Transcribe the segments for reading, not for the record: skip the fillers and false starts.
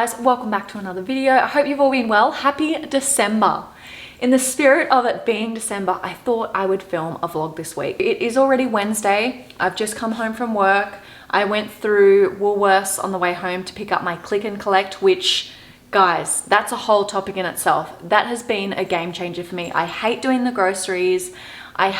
guys, welcome back to another video. I hope you've all been well. Happy December. In the spirit of it being December, I thought I would film a vlog this week. It is already Wednesday. I've just come home from work. I went through Woolworths on the way home to pick up my click and collect, which, guys, that's a whole topic in itself. That has been a game changer for me. I hate doing the groceries. I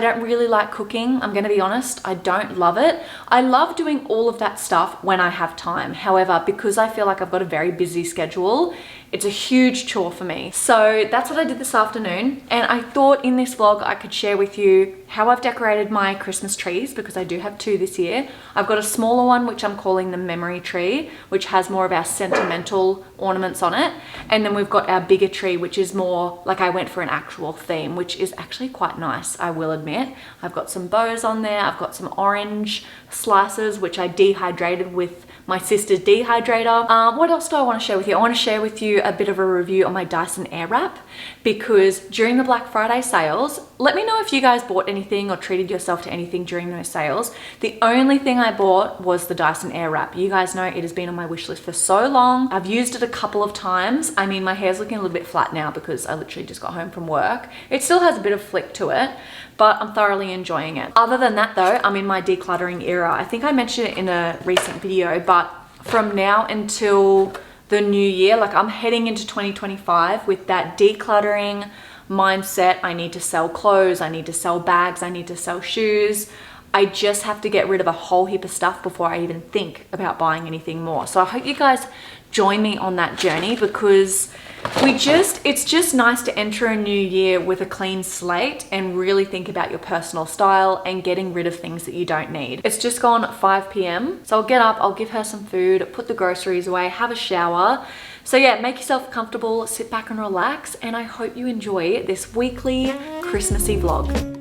don't really like cooking. I'm gonna be honest, I don't love it. I love doing all of that stuff when I have time. However, because I feel like I've got a very busy schedule, it's a huge chore for me. So that's what I did this afternoon. And I thought in this vlog, I could share with you how I've decorated my Christmas trees, because I do have two this year. I've got a smaller one, which I'm calling the memory tree, which has more of our sentimental ornaments on it. And then we've got our bigger tree, which is more like I went for an actual theme, which is actually quite nice, I will admit. I've got some bows on there. I've got some orange slices, which I dehydrated with my sister's dehydrator. What else do I want to share with you? I want to share with you a bit of a review on my Dyson Airwrap, because during the Black Friday sales, let me know if you guys bought anything or treated yourself to anything during those sales. The only thing I bought was the Dyson Airwrap. You guys know it has been on my wish list for so long. I've used it a couple of times. I mean, my hair's looking a little bit flat now because I literally just got home from work. It still has a bit of flick to it, but I'm thoroughly enjoying it. Other than that though, I'm in my decluttering era. I think I mentioned it in a recent video, but from now until the new year, like I'm heading into 2025 with that decluttering mindset. I need to sell clothes, I need to sell bags, I need to sell shoes. I just have to get rid of a whole heap of stuff before I even think about buying anything more. So I hope you guys join me on that journey, because it's just nice to enter a new year with a clean slate and really think about your personal style and getting rid of things that you don't need. It's just gone 5 p.m. So I'll get up, I'll give her some food, put the groceries away, have a shower. So yeah, make yourself comfortable, sit back and relax, and I hope you enjoy this weekly Christmassy vlog.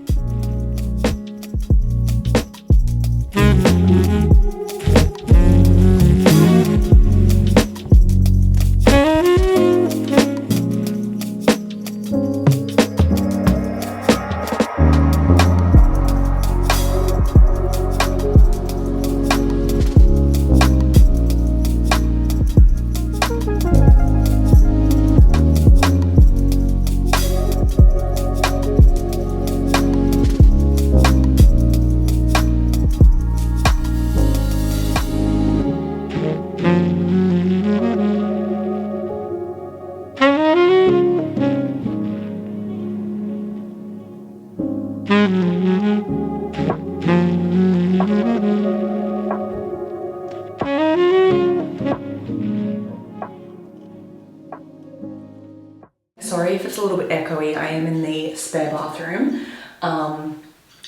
Sorry if it's a little bit echoey. I am in the spare bathroom and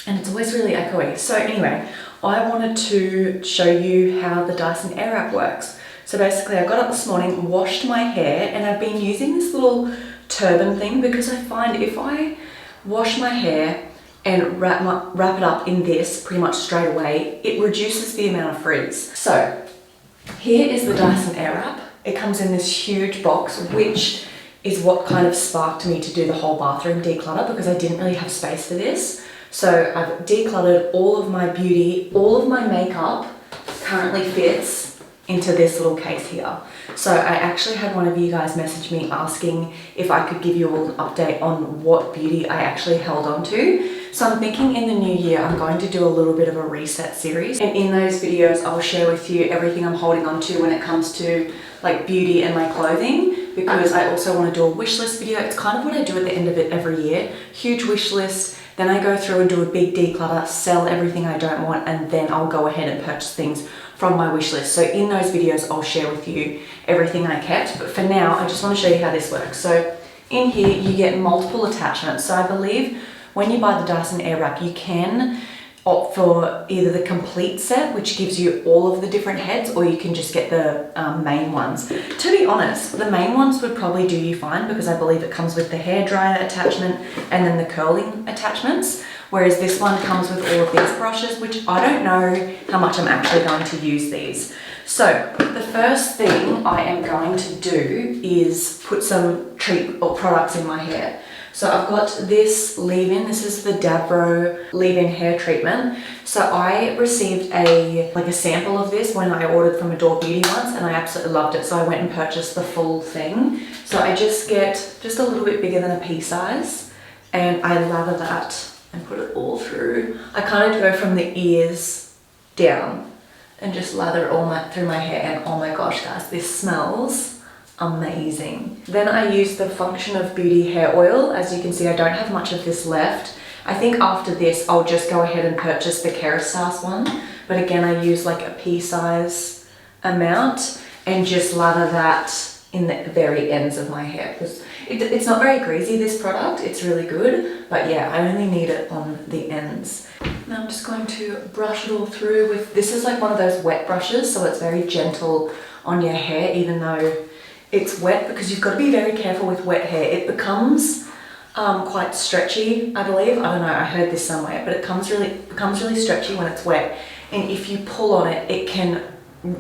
it's always really echoey. So anyway, I wanted to show you how the Dyson Airwrap works. So basically I got up this morning, washed my hair, and I've been using this little turban thing because I find if I wash my hair and wrap it up in this pretty much straight away, it reduces the amount of frizz. So here is the Dyson Airwrap. It comes in this huge box, which is what kind of sparked me to do the whole bathroom declutter, because I didn't really have space for this. So I've decluttered all of my beauty, all of my makeup currently fits into this little case here. So I actually had one of you guys message me asking if I could give you all an update on what beauty I actually held on to. So I'm thinking in the new year, I'm going to do a little bit of a reset series. And in those videos, I'll share with you everything I'm holding on to when it comes to like beauty and my clothing, because I also want to do a wish list video. It's kind of what I do at the end of it every year. Huge wish list. Then I go through and do a big declutter, sell everything I don't want, and then I'll go ahead and purchase things from my wish list. So in those videos, I'll share with you everything I kept. But for now, I just want to show you how this works. So in here, you get multiple attachments. So I believe when you buy the Dyson Airwrap, you can opt for either the complete set, which gives you all of the different heads, or you can just get the main ones. To be honest, the main ones would probably do you fine, because I believe it comes with the hairdryer attachment and then the curling attachments, whereas this one comes with all of these brushes, which I don't know how much I'm actually going to use these. So the first thing I am going to do is put some treat or products in my hair. So I've got this leave-in. This is the Davro leave-in hair treatment. So I received a sample of this when I ordered from Adore Beauty once, and I absolutely loved it. So I went and purchased the full thing. So I just get just a little bit bigger than a pea size, and I lather that and put it all through. I kind of go from the ears down and just lather it all through my hair, and oh my gosh guys, this smells amazing. Then I use the Function of Beauty hair oil. As you can see, I don't have much of this left. I think after this I'll just go ahead and purchase the Kerastase one, but again I use like a pea size amount and just lather that in the very ends of my hair, because it's not very greasy, this product. It's really good, but yeah, I only need it on the ends. Now I'm just going to brush it all through with, this is like one of those wet brushes, so it's very gentle on your hair even though it's wet, because you've got to be very careful with wet hair. It becomes quite stretchy, I believe. I don't know, I heard this somewhere, but it becomes really stretchy when it's wet, and if you pull on it, it can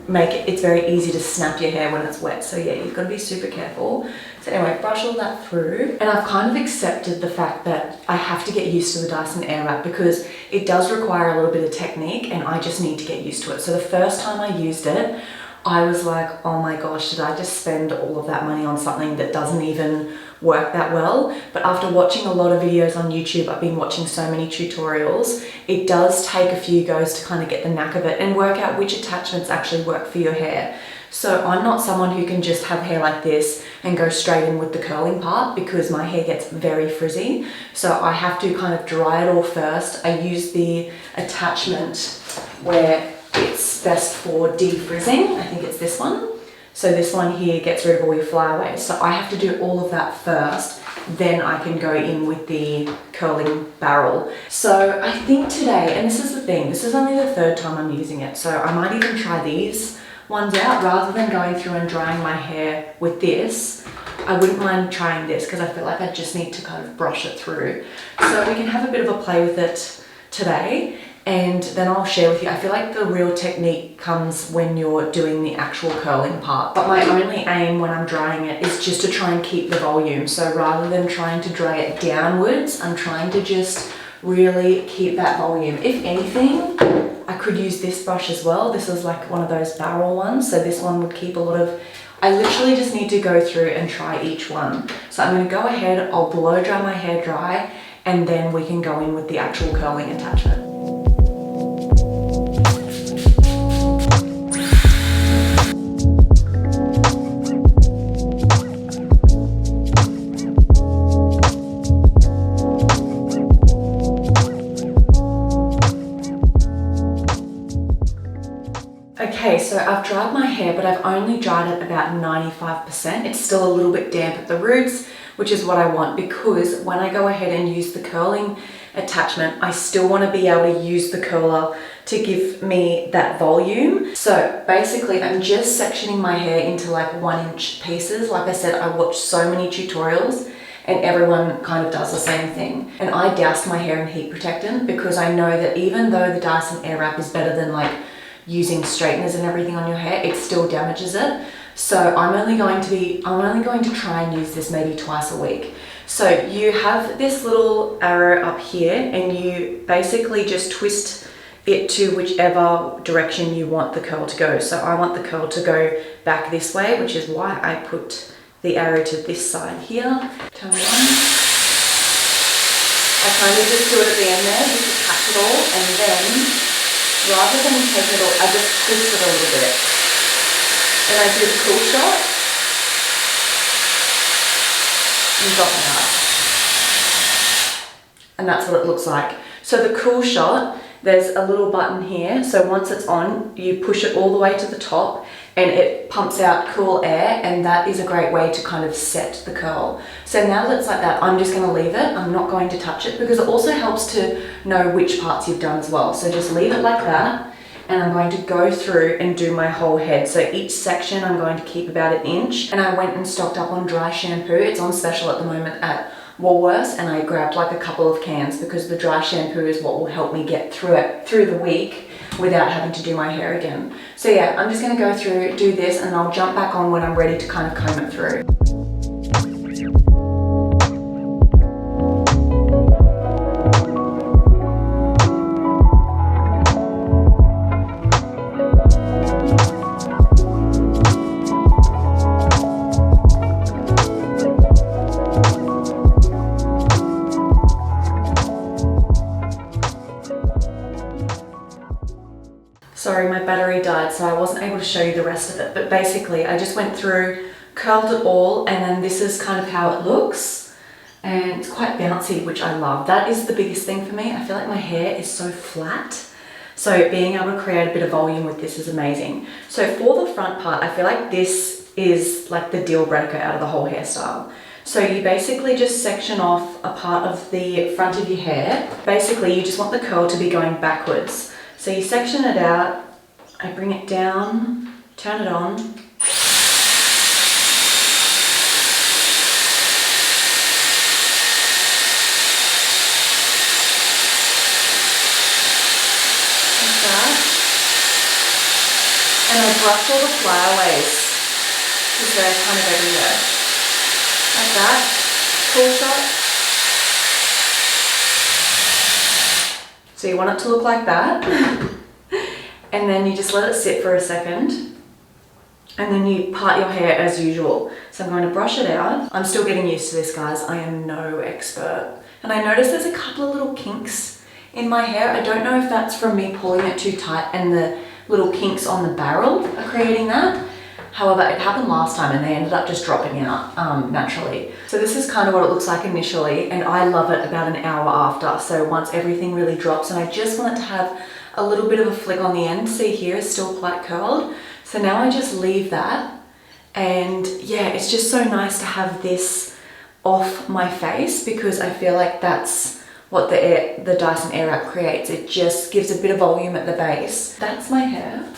it's very easy to snap your hair when it's wet. So yeah, you've got to be super careful. So anyway, brush all that through, and I've kind of accepted the fact that I have to get used to the Dyson Airwrap because it does require a little bit of technique, and I just need to get used to it. So the first time I used it, I was like, oh my gosh, did I just spend all of that money on something that doesn't even work that well? But after watching a lot of videos on YouTube, I've been watching so many tutorials, it does take a few goes to kind of get the knack of it and work out which attachments actually work for your hair. So I'm not someone who can just have hair like this and go straight in with the curling part, because my hair gets very frizzy. So I have to kind of dry it all first. I use the attachment where it's best for defrizzing. I think it's this one. So this one here gets rid of all your flyaways. So I have to do all of that first, then I can go in with the curling barrel. So I think today, and this is the thing, this is only the third time I'm using it, so I might even try these ones out rather than going through and drying my hair with this. I wouldn't mind trying this because I feel like I just need to kind of brush it through. So we can have a bit of a play with it today, and then I'll share with you. I feel like the real technique comes when you're doing the actual curling part. But my only aim when I'm drying it is just to try and keep the volume. So rather than trying to dry it downwards, I'm trying to just really keep that volume. If anything, I could use this brush as well. This is like one of those barrel ones. So this one would keep a lot of, I literally just need to go through and try each one. So I'm gonna go ahead, I'll blow dry my hair dry, and then we can go in with the actual curling attachment. Okay, so I've dried my hair, but I've only dried it about 95%. It's still a little bit damp at the roots, which is what I want, because when I go ahead and use the curling attachment, I still want to be able to use the curler to give me that volume. So basically I'm just sectioning my hair into like 1-inch pieces. Like I said, I watched so many tutorials and everyone kind of does the same thing. And I doused my hair in heat protectant because I know that even though the Dyson Airwrap is better than like using straighteners and everything on your hair, it still damages it. So I'm only going to try and use this maybe twice a week. So you have this little arrow up here, and you basically just twist it to whichever direction you want the curl to go. So I want the curl to go back this way, which is why I put the arrow to this side here. Turn it on. I kind of just do it at the end there, just to catch it all, and then rather than take it all, I just twist it a little bit. And I do the cool shot and drop it out. And that's what it looks like. So the cool shot, there's a little button here. So once it's on, you push it all the way to the top and it pumps out cool air, and that is a great way to kind of set the curl. So now that it's like that, I'm just gonna leave it. I'm not going to touch it because it also helps to know which parts you've done as well. So just leave it like that, and I'm going to go through and do my whole head. So each section I'm going to keep about 1 inch, and I went and stocked up on dry shampoo. It's on special at the moment at Woolworths, and I grabbed like a couple of cans because the dry shampoo is what will help me get through it through the week without having to do my hair again. So yeah, I'm just gonna go through, do this, and I'll jump back on when I'm ready to kind of comb it through. side, so I wasn't able to show you the rest of it. But basically, I just went through, curled it all, and then this is kind of how it looks. And it's quite bouncy, which I love. That is the biggest thing for me. I feel like my hair is so flat. So being able to create a bit of volume with this is amazing. So for the front part, I feel like this is like the deal breaker out of the whole hairstyle. So you basically just section off a part of the front of your hair. Basically, you just want the curl to be going backwards. So you section it out, I bring it down, turn it on. Like that. And I brush all the flyaways because they're kind of everywhere. Like that. Cool shot. So you want it to look like that. And then you just let it sit for a second. And then you part your hair as usual. So I'm going to brush it out. I'm still getting used to this, guys. I am no expert. And I noticed there's a couple of little kinks in my hair. I don't know if that's from me pulling it too tight and the little kinks on the barrel are creating that. However, it happened last time and they ended up just dropping out naturally. So this is kind of what it looks like initially, and I love it about an hour after. So once everything really drops, and I just want it to have a little bit of a flick on the end. See here, it's still quite curled. So now I just leave that, and yeah, it's just so nice to have this off my face because I feel like that's what the Dyson Airwrap creates. It just gives a bit of volume at the base. That's my hair.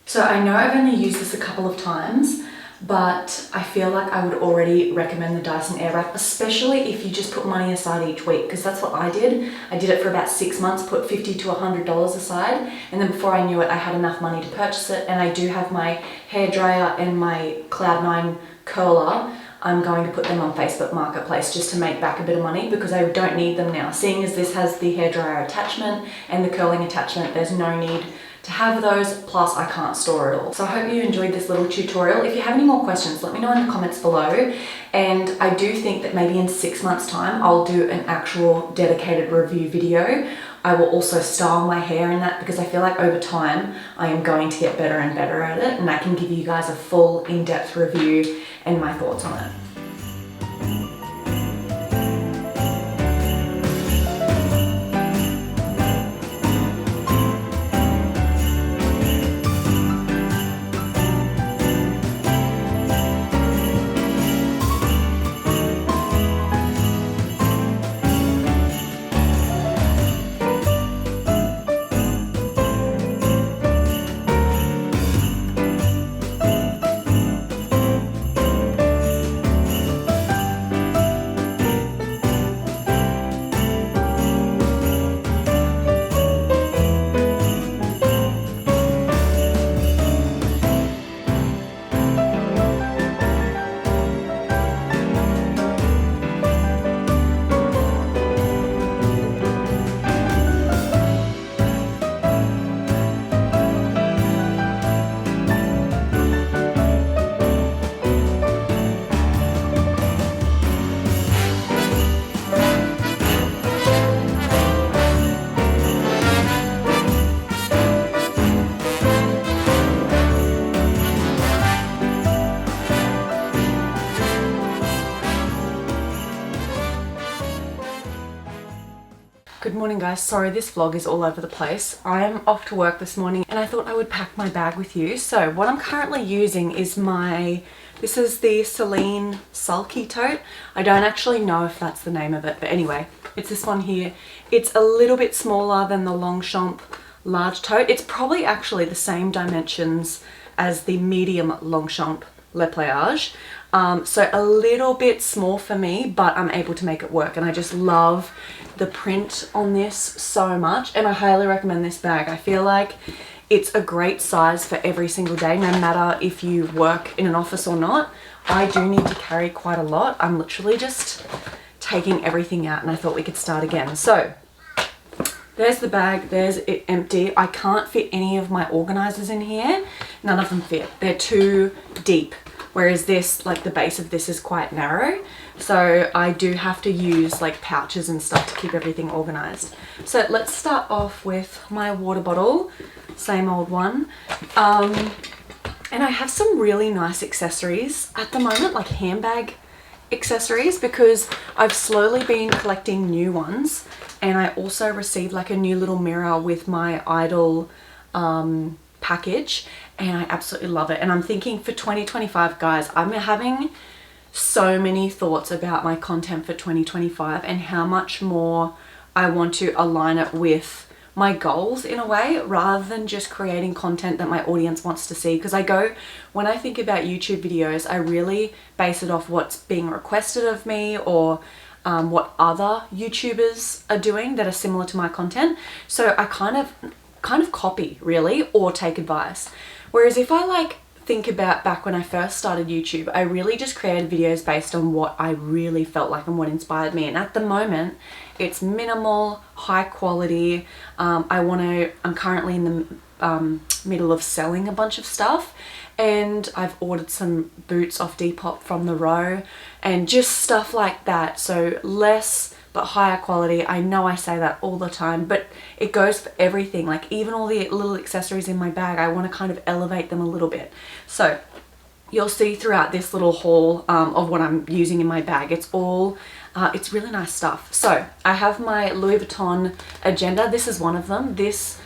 So I know I've only used this a couple of times, but I feel like I would already recommend the Dyson Airwrap, especially if you just put money aside each week, because that's what I did. I did it for about 6 months, put $50 to $100 aside, and then before I knew it, I had enough money to purchase it. And I do have my hairdryer and my Cloud9 curler. I'm going to put them on Facebook Marketplace just to make back a bit of money because I don't need them now. Seeing as this has the hairdryer attachment and the curling attachment, there's no need to have those, plus I can't store it all. So I hope you enjoyed this little tutorial. If you have any more questions, let me know in the comments below. And I do think that maybe in 6 months' time, I'll do an actual dedicated review video. I will also style my hair in that because I feel like over time, I am going to get better and better at it, and I can give you guys a full in-depth review and my thoughts on it. Good morning, guys. Sorry, this vlog is all over the place. I'm off to work this morning and I thought I would pack my bag with you. So what I'm currently using is this is the Celine Tote. I don't actually know if that's the name of it, but anyway, it's this one here. It's a little bit smaller than the Longchamp large tote. It's probably actually the same dimensions as the medium Longchamp Le Pliage. So a little bit small for me, but I'm able to make it work, and I just love the print on this so much, and I highly recommend this bag. I feel like it's a great size for every single day, no matter if you work in an office or not. I do need to carry quite a lot. I'm literally just taking everything out, and I thought we could start again. So there's the bag, there's it empty. I can't fit any of my organizers in here. None of them fit. They're too deep whereas this, like the base of this is quite narrow, so I do have to use like pouches and stuff to keep everything organized. So let's start off with my water bottle, same old one. And I have some really nice accessories at the moment, like handbag accessories, because I've slowly been collecting new ones. And I also received like a new little mirror with my Idol package, and I absolutely love it. And I'm thinking for 2025, guys, I'm having so many thoughts about my content for 2025 and how much more I want to align it with my goals in a way, rather than just creating content that my audience wants to see. Because when I think about YouTube videos, I really base it off what's being requested of me, or what other YouTubers are doing that are similar to my content. So I kind of copy really, or take advice. Whereas if I like think about back when I first started YouTube, I really just created videos based on what I really felt like and what inspired me. And at the moment, it's minimal, high quality. I'm currently in the middle of selling a bunch of stuff, and I've ordered some boots off Depop from the row and just stuff like that. So less but higher quality. I know I say that all the time, but it goes for everything. Like even all the little accessories in my bag, I want to kind of elevate them a little bit. So you'll see throughout this little haul of what I'm using in my bag, it's really nice stuff. So I have my Louis Vuitton agenda. This is one of them.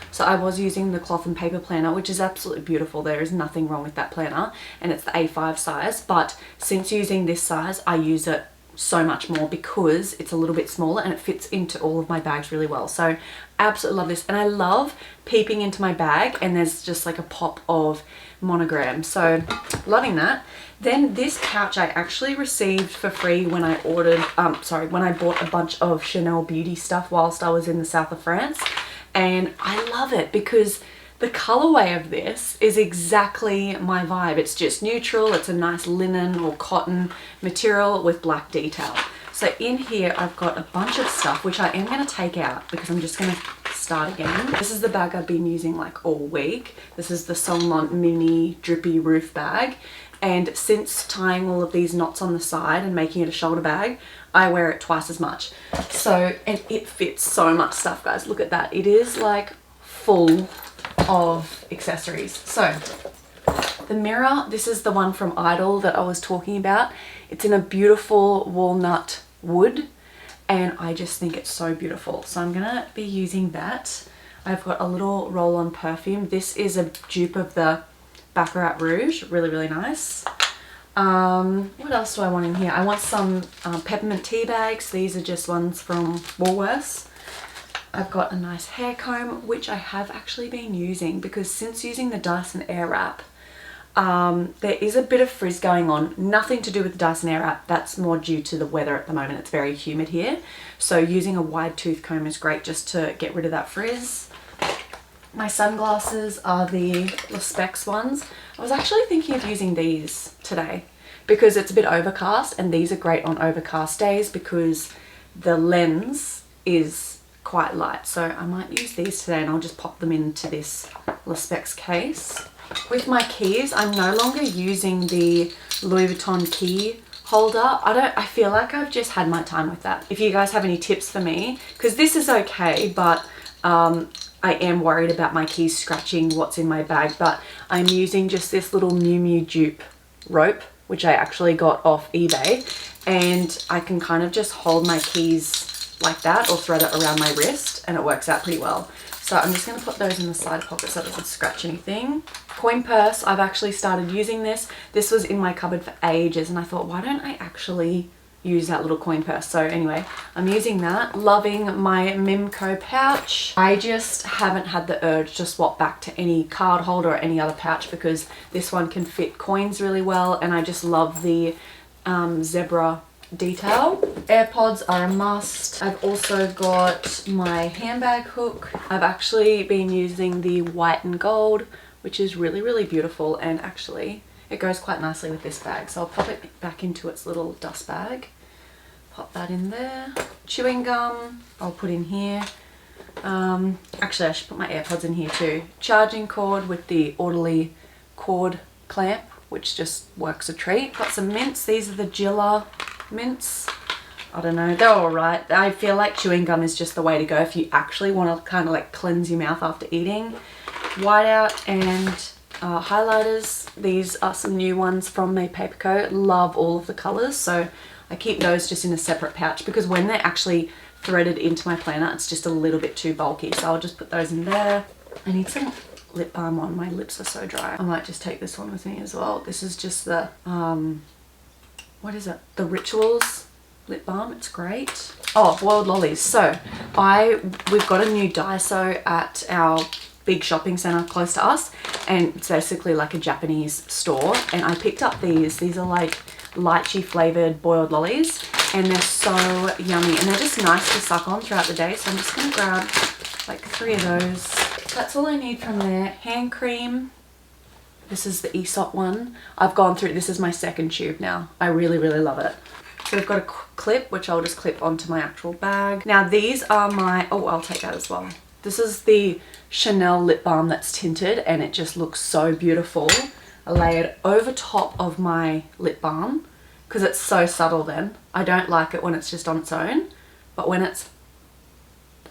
So I was using the cloth and paper planner, which is absolutely beautiful. There is nothing wrong with that planner, and it's the A5 size. But since using this size, I use it so much more because it's a little bit smaller and it fits into all of my bags really well. So absolutely love this, and I love peeping into my bag and there's just like a pop of monogram. So loving that. Then this pouch I actually received for free when I when I bought a bunch of Chanel beauty stuff whilst I was in the south of France. And I love it because the colorway of this is exactly my vibe. It's just neutral. It's a nice linen or cotton material with black detail. So in here, I've got a bunch of stuff, which I am going to take out because I'm just going to start again. This is the bag I've been using like all week. This is the Solomon mini drippy roof bag. And since tying all of these knots on the side and making it a shoulder bag, I wear it twice as much. So, and it fits so much stuff, guys. Look at that. It is like full of accessories. So the mirror, this is the one from Idol that I was talking about. It's in a beautiful walnut wood, and I just think it's so beautiful. So I'm gonna be using that. I've got a little roll-on perfume. This is a dupe of the Baccarat Rouge. Really, really nice. What else do I want in here? I want some peppermint tea bags. These are just ones from Woolworths. I've got a nice hair comb, which I have actually been using because since using the Dyson Airwrap, there is a bit of frizz going on. Nothing to do with the Dyson Airwrap. That's more due to the weather at the moment. It's very humid here. So using a wide tooth comb is great just to get rid of that frizz. My sunglasses are the Specs ones. I was actually thinking of using these today because it's a bit overcast, and these are great on overcast days because the lens is quite light. So I might use these today, and I'll just pop them into this Specs case. With my keys, I'm no longer using the Louis Vuitton key holder. I feel like I've just had my time with that. If you guys have any tips for me, because this is okay, but I am worried about my keys scratching what's in my bag. But I'm using just this little Miu Miu dupe rope, which I actually got off eBay, and I can kind of just hold my keys like that or thread it around my wrist, and it works out pretty well. So I'm just going to put those in the side pocket so it doesn't scratch anything. Coin purse, I've actually started using this. This was in my cupboard for ages, and I thought, why don't I actually use that little coin purse? So anyway, I'm using that. Loving my Mimco pouch. I just haven't had the urge to swap back to any card holder or any other pouch because this one can fit coins really well, and I just love the zebra detail. AirPods are a must. I've also got my handbag hook. I've actually been using the white and gold, which is really, really beautiful, and actually it goes quite nicely with this bag. So I'll pop it back into its little dust bag. Pop that in there. Chewing gum, I'll put in here. Actually, I should put my AirPods in here too. Charging cord with the orderly cord clamp which just works a treat. Got some mints. These are the Jilla mints. I don't know, they're all right. I feel like chewing gum is just the way to go if you actually want to kind of like cleanse your mouth after eating. Whiteout and highlighters. These are some new ones from May Paper Co. Love all of the colors, so I keep those just in a separate pouch because when they're actually threaded into my planner, it's just a little bit too bulky, so I'll just put those in there. I need some lip balm on. My lips are so dry. I might just take this one with me as well. This is just the what is it? The Rituals lip balm. It's great. Oh, World Lollies. So we've got a new Daiso at our big shopping center close to us, and it's basically like a Japanese store, and I picked up these are like lychee flavored boiled lollies, and they're so yummy, and they're just nice to suck on throughout the day. So I'm just gonna grab like 3 of those. That's all I need from there. Hand cream. This is the Aesop one. I've gone through, this is my second tube now. I really love it. So we've got a clip, which I'll just clip onto my actual bag. Now these are my, oh, I'll take that as well. This is the Chanel lip balm that's tinted, and it just looks so beautiful. I lay it over top of my lip balm because it's so subtle then. I don't like it when it's just on its own, but when it's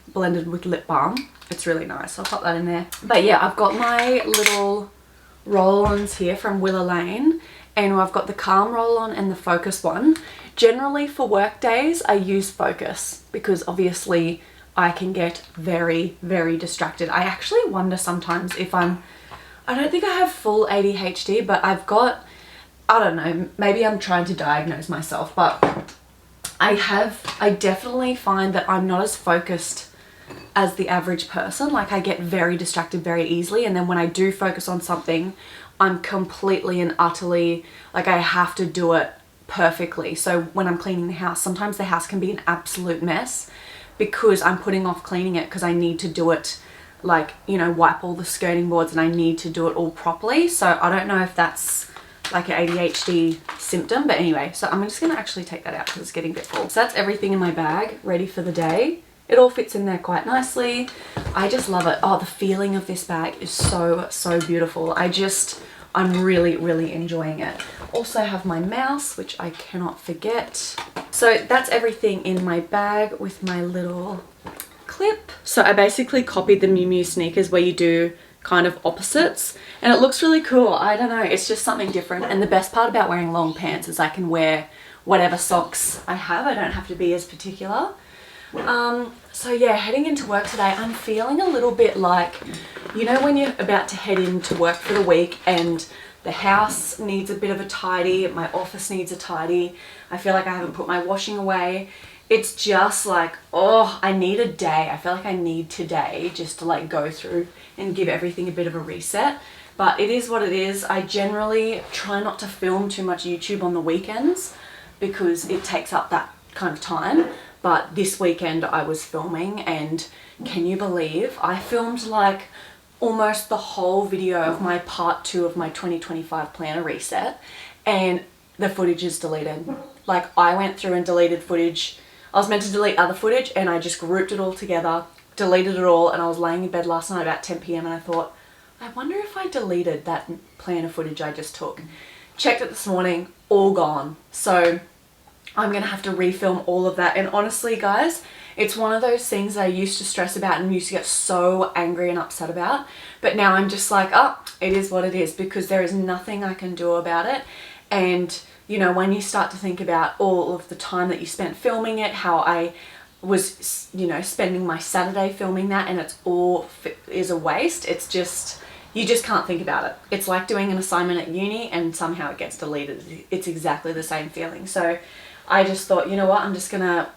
blended with lip balm, it's really nice. I'll pop that in there. But yeah, I've got my little roll-ons here from Willow Lane, and I've got the Calm roll-on and the Focus one. Generally for work days, I use Focus because obviously I can get very distracted. I actually wonder sometimes if I don't think I have full ADHD, but I've got, I don't know, maybe I'm trying to diagnose myself, but I definitely find that I'm not as focused as the average person. Like I get very distracted very easily, and then when I do focus on something, I'm completely and utterly, like I have to do it perfectly. So when I'm cleaning the house, sometimes the house can be an absolute mess because I'm putting off cleaning it because I need to do it, like, you know, wipe all the skirting boards, and I need to do it all properly. So I don't know if that's like an ADHD symptom, but anyway, so I'm just gonna actually take that out because it's getting a bit full. So that's everything in my bag ready for the day. It all fits in there quite nicely. I just love it. Oh, the feeling of this bag is so beautiful. I'm really enjoying it. Also have my mouse, which I cannot forget. So that's everything in my bag with my little clip. So I basically copied the Miu Miu sneakers where you do kind of opposites, and it looks really cool. I don't know, it's just something different. And the best part about wearing long pants is I can wear whatever socks I have. I don't have to be as particular. So yeah, heading into work today, I'm feeling a little bit like, you know, when you're about to head into work for the week and the house needs a bit of a tidy, my office needs a tidy, I feel like I haven't put my washing away. It's just like, oh, I need a day. I feel like I need today just to like go through and give everything a bit of a reset. But it is what it is. I generally try not to film too much YouTube on the weekends because it takes up that kind of time. But this weekend I was filming, and can you believe I filmed like almost the whole video of my part 2 of my 2025 planner reset, and the footage is deleted. Like I went through and deleted footage. I was meant to delete other footage and I just grouped it all together, deleted it all, and I was laying in bed last night about 10 p.m. and I thought, I wonder if I deleted that planner footage I just took. Checked it this morning, all gone. So I'm gonna have to refilm all of that. And honestly guys, it's one of those things that I used to stress about and used to get so angry and upset about, but now I'm just like, oh, it is what it is, because there is nothing I can do about it. And you know, when you start to think about all of the time that you spent filming it, how I was, you know, spending my Saturday filming that, and it's all is a waste. It's just, you just can't think about it. It's like doing an assignment at uni and somehow it gets deleted. It's exactly the same feeling. So I just thought, you know what, I'm just gonna,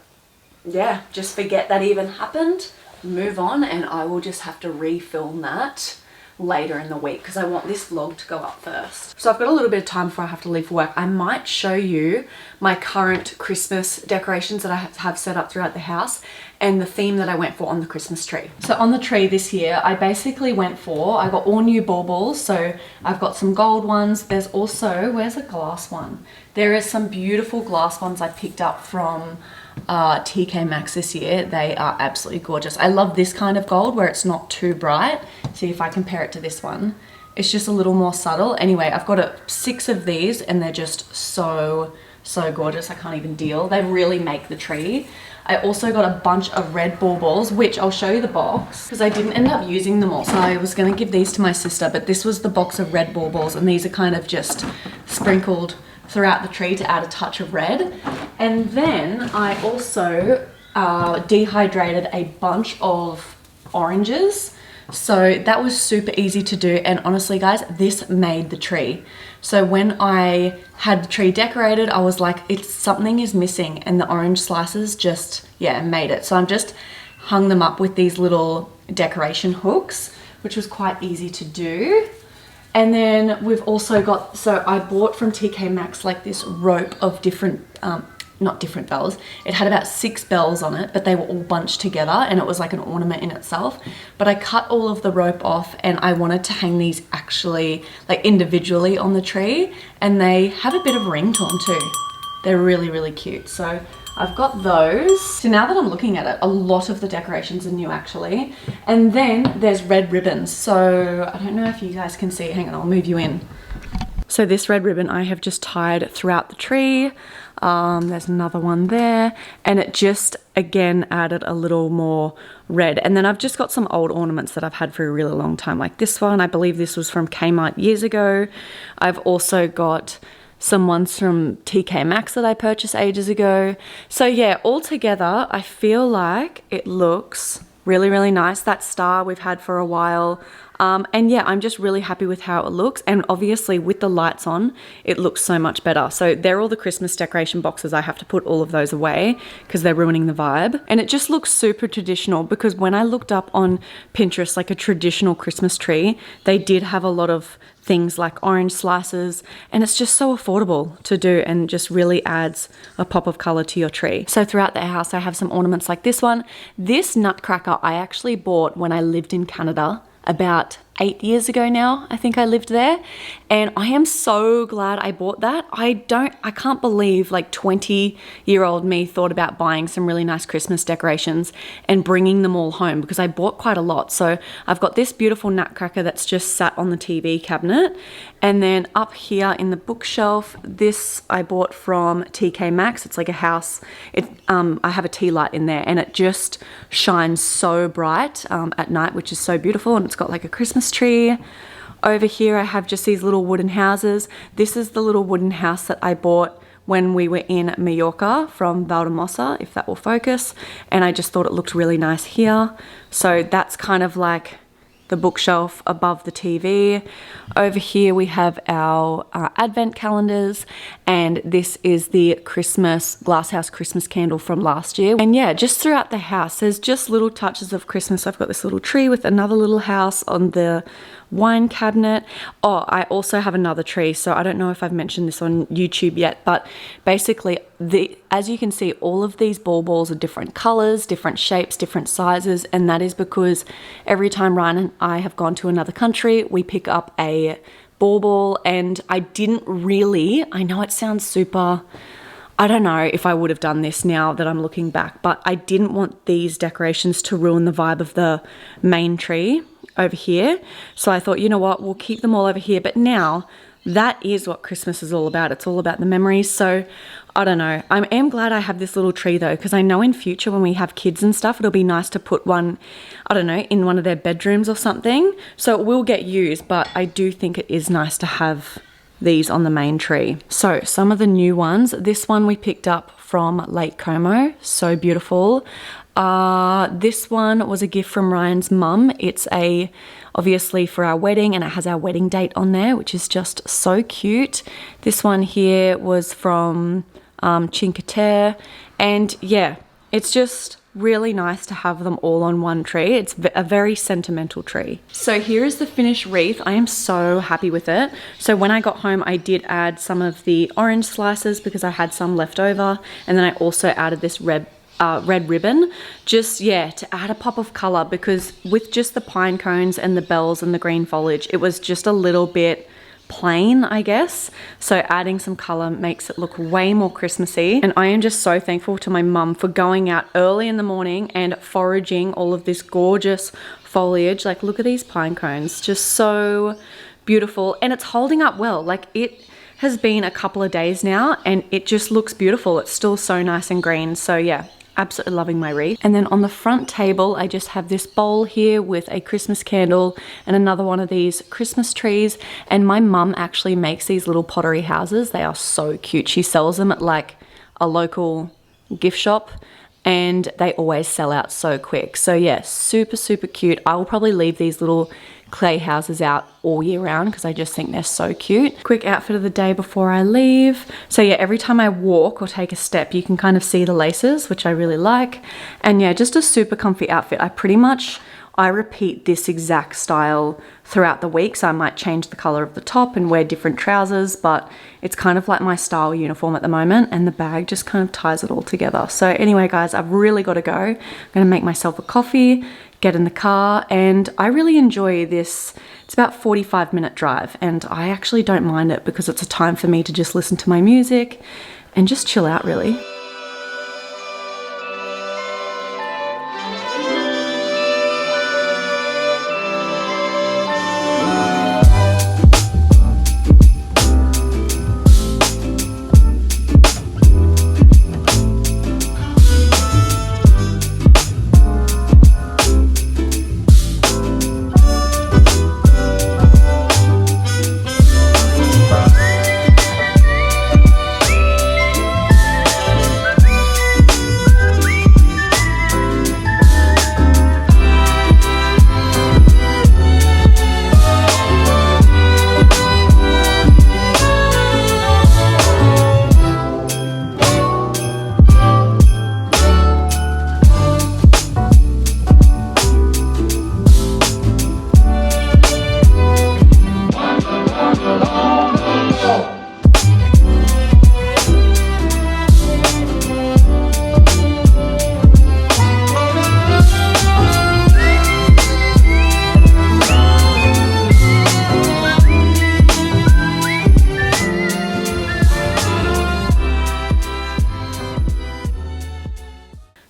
yeah, just forget that even happened, move on, and I will just have to refilm that later in the week because I want this vlog to go up first. So I've got a little bit of time before I have to leave for work. I might show you my current Christmas decorations that I have set up throughout the house and the theme that I went for on the Christmas tree. So on the tree this year, I basically went for, I got all new baubles. So I've got some gold ones. There's also, where's a glass one? There is some beautiful glass ones I picked up from TK Maxx this year. They are absolutely gorgeous. I love this kind of gold where it's not too bright. See if I compare it to this one. it's just a little more subtle. Anyway, I've got 6 of these and they're just so gorgeous. I can't even deal. They really make the tree. I also got a bunch of red baubles, which I'll show you the box because I didn't end up using them all. So I was going to give these to my sister, but this was the box of red baubles, and these are kind of just sprinkled throughout the tree to add a touch of red. And then I also dehydrated a bunch of oranges. So that was super easy to do, and honestly guys, this made the tree. So when I had the tree decorated, I was like, something is missing, and the orange slices just, yeah, made it. So I'm just hung them up with these little decoration hooks, which was quite easy to do. And then we've also got, so I bought from TK Maxx like this rope of different, not different bells. It had about 6 bells on it, but they were all bunched together and it was like an ornament in itself. But I cut all of the rope off and I wanted to hang these actually like individually on the tree, and they have a bit of ring to them too. They're really cute. So I've got those. So now that I'm looking at it, a lot of the decorations are new actually. And then there's red ribbons. So I don't know if you guys can see, hang on, I'll move you in. So this red ribbon I have just tied throughout the tree. There's another one there, and it just again added a little more red. And then I've just got some old ornaments that I've had for a really long time, like this one. I believe this was from Kmart years ago. I've also got some ones from TK Maxx that I purchased ages ago. So yeah, all together I feel like it looks really nice. That star we've had for a while. And yeah, I'm just really happy with how it looks, and obviously with the lights on it looks so much better. So they're all the Christmas decoration boxes. I have to put all of those away because they're ruining the vibe, and it just looks super traditional. Because when I looked up on Pinterest like a traditional Christmas tree, they did have a lot of things like orange slices, and it's just so affordable to do and just really adds a pop of color to your tree. So throughout the house I have some ornaments like this one. This nutcracker I actually bought when I lived in Canada about 8 years ago now. I think I lived there, and I am so glad I bought that. I can't believe like 20-year-old me thought about buying some really nice Christmas decorations and bringing them all home, because I bought quite a lot. So I've got this beautiful nutcracker that's just sat on the TV cabinet, and then up here in the bookshelf, this I bought from TK Maxx. It's like a house. I have a tea light in there, and it just shines so bright at night, which is so beautiful, and it's got like a Christmas tree. Over here I have just these little wooden houses. This is the little wooden house that I bought when we were in Mallorca from Valdemossa, if that will focus, and I just thought it looked really nice here. So that's kind of like the bookshelf above the TV. Over here we have our advent calendars, and this is the Christmas glasshouse Christmas candle from last year. And yeah, just throughout the house there's just little touches of Christmas. I've got this little tree with another little house on the wine cabinet. Oh, I also have another tree, so I don't know if I've mentioned this on YouTube yet, but basically as you can see, all of these baubles are different colors, different shapes, different sizes, and that is because every time Ryan and I have gone to another country, we pick up a bauble. And I know it sounds super, I don't know if I would have done this now that I'm looking back, but I didn't want these decorations to ruin the vibe of the main tree over here. So I thought, you know what, we'll keep them all over here. But now that is what Christmas is all about. It's all about the memories. So I don't know. I am glad I have this little tree though, because I know in future when we have kids and stuff, it'll be nice to put one, I don't know, in one of their bedrooms or something. So it will get used, but I do think it is nice to have these on the main tree. So some of the new ones, this one we picked up from Lake Como. So beautiful. This one was a gift from Ryan's mum. It's obviously for our wedding, and it has our wedding date on there, which is just so cute. This one here was from Cinque Terre, and yeah, it's just really nice to have them all on one tree. It's a very sentimental tree. So here is the finished wreath. I am so happy with it. So when I got home, I did add some of the orange slices because I had some left over, and then I also added this red ribbon, just to add a pop of color, because with just the pine cones and the bells and the green foliage, it was just a little bit plain, I guess. So adding some color makes it look way more Christmassy. And I am just so thankful to my mum for going out early in the morning and foraging all of this gorgeous foliage. Like, look at these pine cones, just so beautiful, and it's holding up well. Like, it has been a couple of days now and it just looks beautiful. It's still so nice and green. So yeah, absolutely loving my wreath. And then on the front table, I just have this bowl here with a Christmas candle and another one of these Christmas trees. And my mum actually makes these little pottery houses. They are so cute. She sells them at like a local gift shop and they always sell out so quick. So yeah, super, super cute. I will probably leave these little clay houses out all year round because I just think they're so cute. Quick outfit of the day before I leave. So yeah, every time I walk or take a step, you can kind of see the laces, which I really like. And yeah, just a super comfy outfit. I repeat this exact style throughout the week. So I might change the color of the top and wear different trousers, but it's kind of like my style uniform at the moment, and the bag just kind of ties it all together. So anyway, guys, I've really got to go. I'm gonna make myself a coffee, get in the car, and I really enjoy this. It's about 45-minute drive, and I actually don't mind it because it's a time for me to just listen to my music and just chill out, really.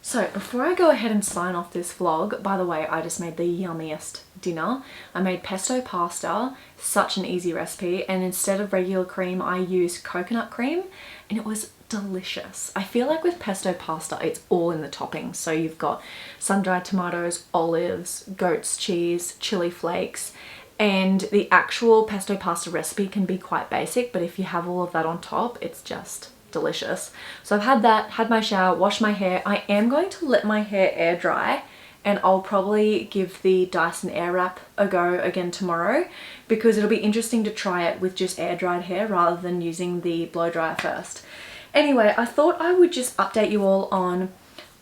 So before I go ahead and sign off this vlog, by the way, I just made the yummiest dinner. I made pesto pasta, such an easy recipe, and instead of regular cream, I used coconut cream, and it was delicious. I feel like with pesto pasta, it's all in the toppings. So you've got sun-dried tomatoes, olives, goat's cheese, chili flakes, and the actual pesto pasta recipe can be quite basic, but if you have all of that on top, it's just delicious. So I've had that, had my shower, washed my hair. I am going to let my hair air dry, and I'll probably give the Dyson Airwrap a go again tomorrow because it'll be interesting to try it with just air dried hair rather than using the blow dryer first. Anyway, I thought I would just update you all on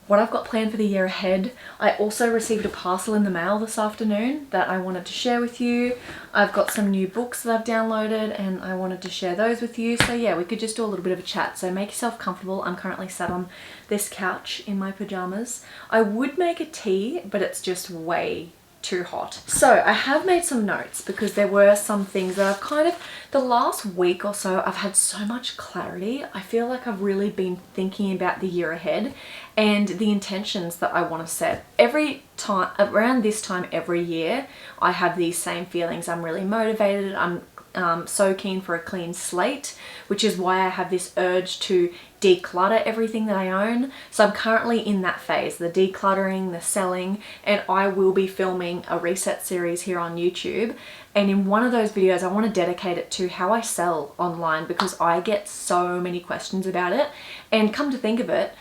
what I've got planned for the year ahead. I also received a parcel in the mail this afternoon that I wanted to share with you. I've got some new books that I've downloaded and I wanted to share those with you. So yeah, we could just do a little bit of a chat. So make yourself comfortable. I'm currently sat on this couch in my pajamas. I would make a tea, but it's just way too hot. So I have made some notes because there were some things that I've kind of, the last week or so, I've had so much clarity. I feel like I've really been thinking about the year ahead and the intentions that I want to set. Every time, around this time every year, I have these same feelings. I'm really motivated. I'm so keen for a clean slate, which is why I have this urge to declutter everything that I own. So I'm currently in that phase, the decluttering, the selling, and I will be filming a reset series here on YouTube. And in one of those videos, I want to dedicate it to how I sell online because I get so many questions about it. And come to think of it,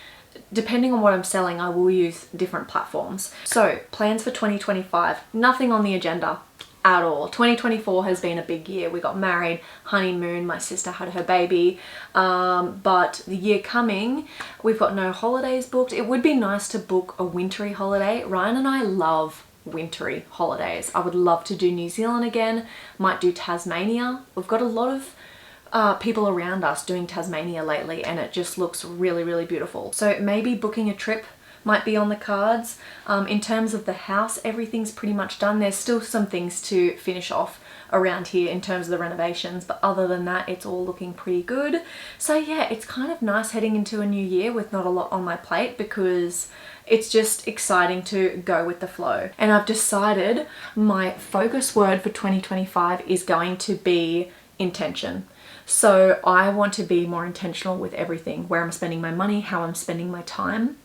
depending on what I'm selling, I will use different platforms. So plans for 2025, nothing on the agenda at all. 2024 has been a big year. We got married, honeymoon, my sister had her baby, but the year coming, we've got no holidays booked. It would be nice to book a wintry holiday. Ryan and I love wintry holidays. I would love to do New Zealand again, might do Tasmania. We've got a lot of people around us doing Tasmania lately and it just looks really, really beautiful. So maybe booking a trip might be on the cards. In terms of the house, everything's pretty much done. There's still some things to finish off around here in terms of the renovations, but other than that, it's all looking pretty good. So yeah, it's kind of nice heading into a new year with not a lot on my plate, because it's just exciting to go with the flow. And I've decided my focus word for 2025 is going to be intention. So I want to be more intentional with everything, where I'm spending my money, how I'm spending my time,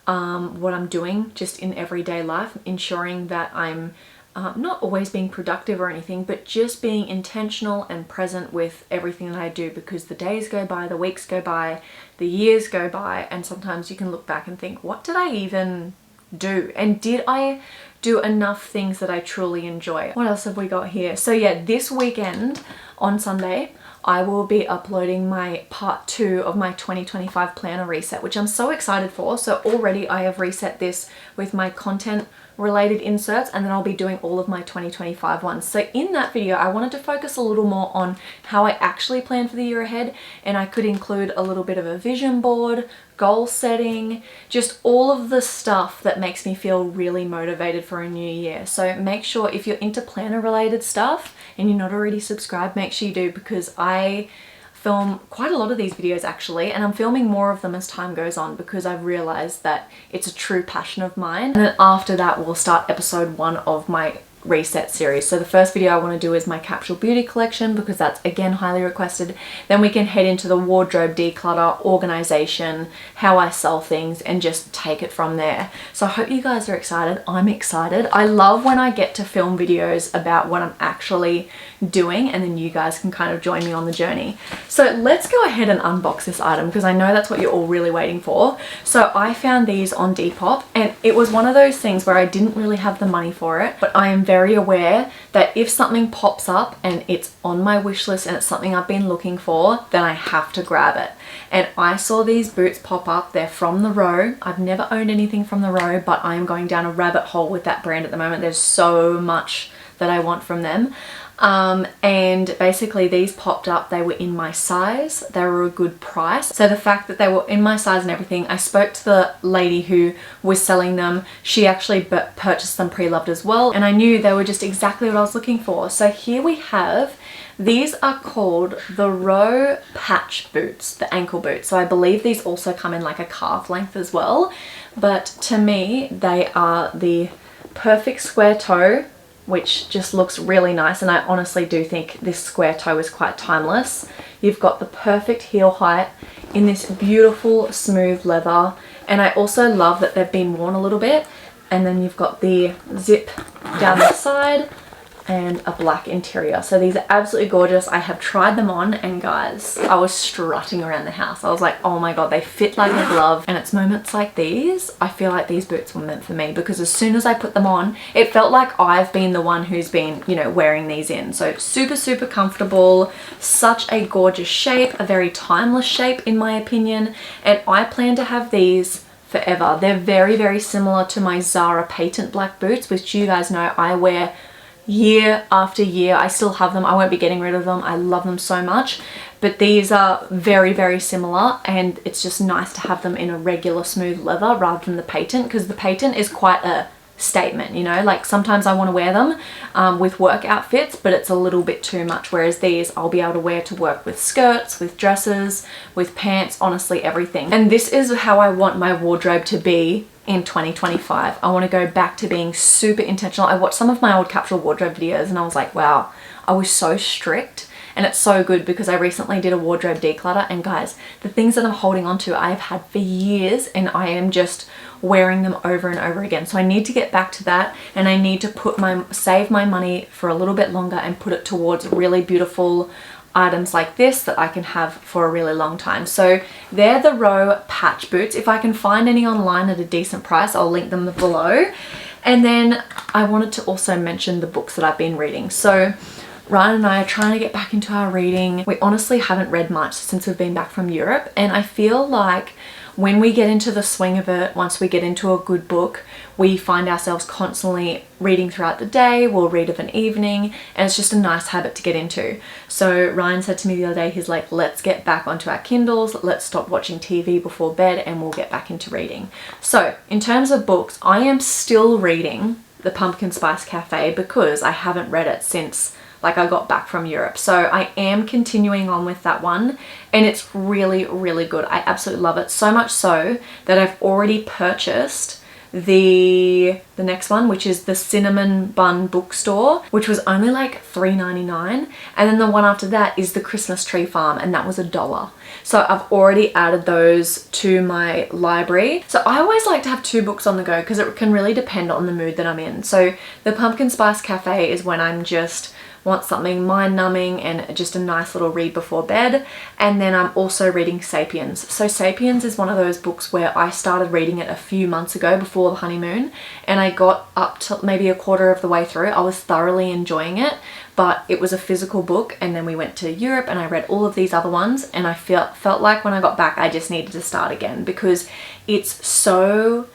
what I'm doing just in everyday life, ensuring that I'm not always being productive or anything, but just being intentional and present with everything that I do, because the days go by, the weeks go by, the years go by, and sometimes you can look back and think, what did I even do? And did I do enough things that I truly enjoy? What else have we got here? So yeah, this weekend on Sunday, I will be uploading my part 2 of my 2025 planner reset, which I'm so excited for. So already I have reset this with my content related inserts, and then I'll be doing all of my 2025 ones. So in that video, I wanted to focus a little more on how I actually plan for the year ahead, and I could include a little bit of a vision board, goal setting, just all of the stuff that makes me feel really motivated for a new year. So make sure if you're into planner related stuff and you're not already subscribed, make sure you do, because I film quite a lot of these videos actually, and I'm filming more of them as time goes on, because I've realized that it's a true passion of mine. And then after that, we'll start episode 1 of my reset series. So the first video I want to do is my capsule beauty collection, because that's again highly requested. Then we can head into the wardrobe declutter, organization, how I sell things, and just take it from there. So I hope you guys are excited. I'm excited. I love when I get to film videos about what I'm actually doing, and then you guys can kind of join me on the journey. So let's go ahead and unbox this item, because I know that's what you're all really waiting for. So I found these on Depop, and it was one of those things where I didn't really have the money for it, but I am very aware that if something pops up and it's on my wish list and it's something I've been looking for, then I have to grab it. And I saw these boots pop up. They're from The Row. I've never owned anything from The Row, but I am going down a rabbit hole with that brand at the moment. There's so much that I want from them. And basically these popped up. They were in my size, they were a good price. So the fact that they were in my size and everything, I spoke to the lady who was selling them. She actually purchased them pre-loved as well, and I knew they were just exactly what I was looking for. So here we have, these are called the Row patch boots, the ankle boots. So I believe these also come in like a calf length as well, but to me they are the perfect square toe, which just looks really nice, and I honestly do think this square toe is quite timeless. You've got the perfect heel height in this beautiful smooth leather, and I also love that they've been worn a little bit, and then you've got the zip down the side and a black interior. So these are absolutely gorgeous. I have tried them on, and guys, I was strutting around the house. I was like, oh my god, they fit like a glove. And it's moments like these, I feel like these boots were meant for me, because as soon as I put them on, it felt like I've been the one who's been, you know, wearing these in. So super, super comfortable, such a gorgeous shape, a very timeless shape in my opinion. And I plan to have these forever. They're very, very similar to my Zara patent black boots, which you guys know I wear year after year. I still have them. I won't be getting rid of them. I love them so much. But these are very, very similar, and it's just nice to have them in a regular smooth leather rather than the patent, because the patent is quite a statement, you know, like sometimes I want to wear them with work outfits, but it's a little bit too much, whereas these I'll be able to wear to work with skirts, with dresses, with pants, honestly everything. And this is how I want my wardrobe to be in 2025. I want to go back to being super intentional. I watched some of my old capsule wardrobe videos and I was like, wow, I was so strict. And it's so good, because I recently did a wardrobe declutter, and guys, the things that I'm holding on to I've had for years, and I am just wearing them over and over again. So I need to get back to that, and I need to save my money for a little bit longer and put it towards really beautiful items like this that I can have for a really long time. So they're the Row patch boots. If I can find any online at a decent price, I'll link them below. And then I wanted to also mention the books that I've been reading. So Ryan and I are trying to get back into our reading. We honestly haven't read much since we've been back from Europe, and I feel like when we get into the swing of it, once we get into a good book, we find ourselves constantly reading throughout the day. We'll read of an evening, and it's just a nice habit to get into. So Ryan said to me the other day, he's like, let's get back onto our Kindles, let's stop watching TV before bed, and we'll get back into reading. So in terms of books, I am still reading The Pumpkin Spice Cafe because I haven't read it since like I got back from Europe. So I am continuing on with that one, and it's really, really good. I absolutely love it. So much so that I've already purchased the next one, which is the Cinnamon Bun Bookstore, which was only like $3.99, and then the one after that is the Christmas Tree Farm, and that was $1. So I've already added those to my library. So I always like to have 2 books on the go because it can really depend on the mood that I'm in. So the Pumpkin Spice Cafe is when I'm just want something mind-numbing and just a nice little read before bed. And then I'm also reading Sapiens. So Sapiens is one of those books where I started reading it a few months ago before the honeymoon, and I got up to maybe a quarter of the way through. I was thoroughly enjoying it, but it was a physical book, and then we went to Europe and I read all of these other ones, and I felt like when I got back I just needed to start again because it's so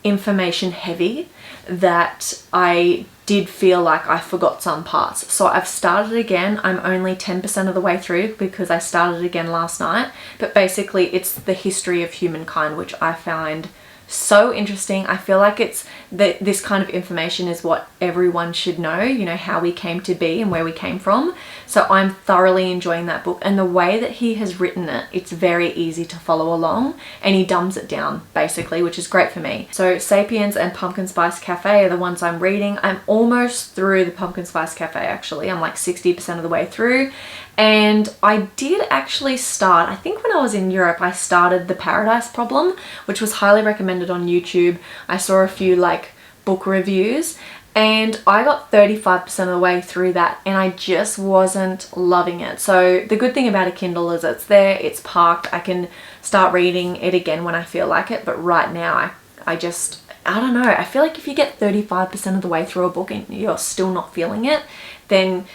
information heavy that I did feel like I forgot some parts. So I've started again. I'm only 10% of the way through because I started again last night. But basically it's the history of humankind, which I find so interesting. I feel like it's this kind of information is what everyone should know, you know, how we came to be and where we came from. So I'm thoroughly enjoying that book, and the way that he has written it, it's very easy to follow along, and he dumbs it down basically, which is great for me. So Sapiens and Pumpkin Spice Cafe are the ones I'm reading. I'm almost through the Pumpkin Spice Cafe actually. I'm like 60% of the way through. And I did actually start, I think when I was in Europe, I started The Paradise Problem, which was highly recommended on YouTube. I saw a few like book reviews, and I got 35% of the way through that, and I just wasn't loving it. So the good thing about a Kindle is it's there, it's parked, I can start reading it again when I feel like it. But right now I don't know, I feel like if you get 35% of the way through a book and you're still not feeling it, then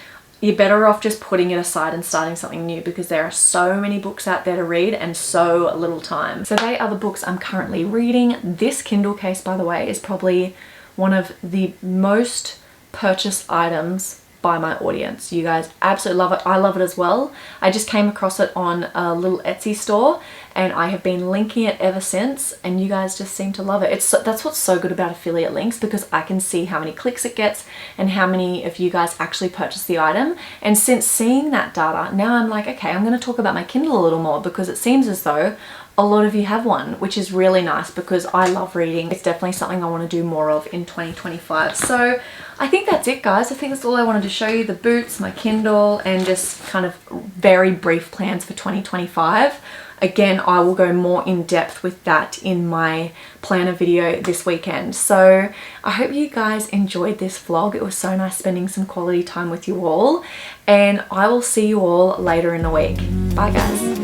you're better off just putting it aside and starting something new, because there are so many books out there to read and so little time. So they are the books I'm currently reading. This Kindle case, by the way, is probably one of the most purchased items by my audience. You guys absolutely love it. I love it as well. I just came across it on a little Etsy store, and I have been linking it ever since, and you guys just seem to love it. That's what's so good about affiliate links, because I can see how many clicks it gets and how many of you guys actually purchase the item. And since seeing that data, now I'm like, okay, I'm going to talk about my Kindle a little more, because it seems as though a lot of you have one, which is really nice because I love reading. It's definitely something I want to do more of in 2025. So I think that's it, guys. I think that's all I wanted to show you: the boots, my Kindle, and just kind of very brief plans for 2025. Again, I will go more in depth with that in my planner video this weekend. So I hope you guys enjoyed this vlog. It was so nice spending some quality time with you all, and I will see you all later in the week. Bye guys.